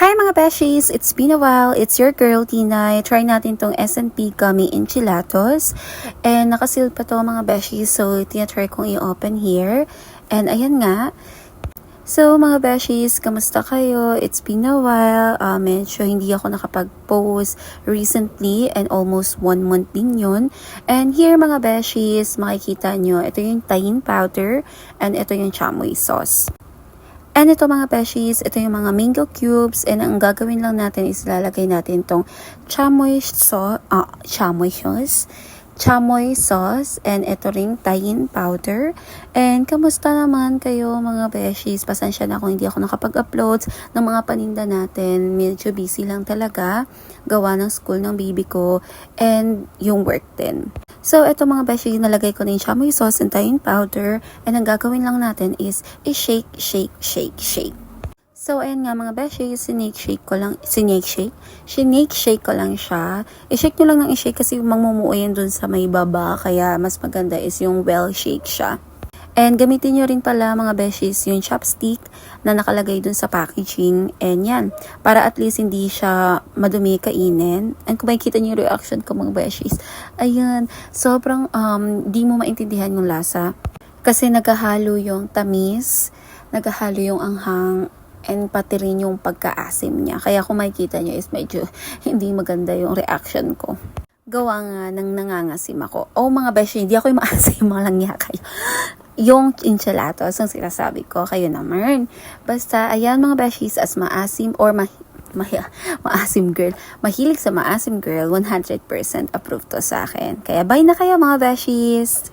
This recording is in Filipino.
Hi mga beshies! It's been a while. It's your girl, Tina. Try natin tong S&P Gummy Enchilatos. And nakaseal pa to mga beshies. So, tina-try kong i-open here. And ayan nga. So, mga beshies, kamusta kayo? It's been a while. Medyo hindi ako nakapag-post recently and almost 1 month din yun. And here mga beshies, makikita nyo, ito yung tahin powder and ito yung chamoy sauce. And ito mga beshies, ito yung mga mango cubes and ang gagawin lang natin is lalagay natin tong chamoy sauce and ito ring tahin powder. And kamusta naman kayo mga beshies? Pasensya na kung hindi ako nakapag-upload ng mga paninda natin. Medyo busy lang talaga gawa ng school ng baby ko and yung work din. So, ito mga beshi, nalagay ko na yung chamoy sauce and tahin powder. And ang gagawin lang natin is i-shake, shake, shake, shake. So, ayan nga mga beshi, sinake-shake ko lang siya. I-shake nyo lang ng i-shake kasi mamumuo yan dun sa may baba. Kaya mas maganda is yung well-shake siya. And gamitin nyo rin pala mga beshies yung chopstick na nakalagay dun sa packaging. And yan, para at least hindi siya madumi kainin. And kung makikita nyo yung reaction ko mga beshies, ayan, sobrang di mo maintindihan yung lasa. Kasi naghahalo yung tamis, naghahalo yung anghang, and pati rin yung pagkaasim niya. Kaya kung makikita nyo is medyo hindi maganda yung reaction ko. Gawa nga nang nangangasim ako. Oh mga beshi, hindi ako yung maasim, malang niya kayo. Yung enchilatos, ang sinasabi ko, kayo naman. Basta, ayan mga beshies, as maasim or maasim girl, mahilig sa maasim girl, 100% approved to sa akin. Kaya bye na kayo mga beshies!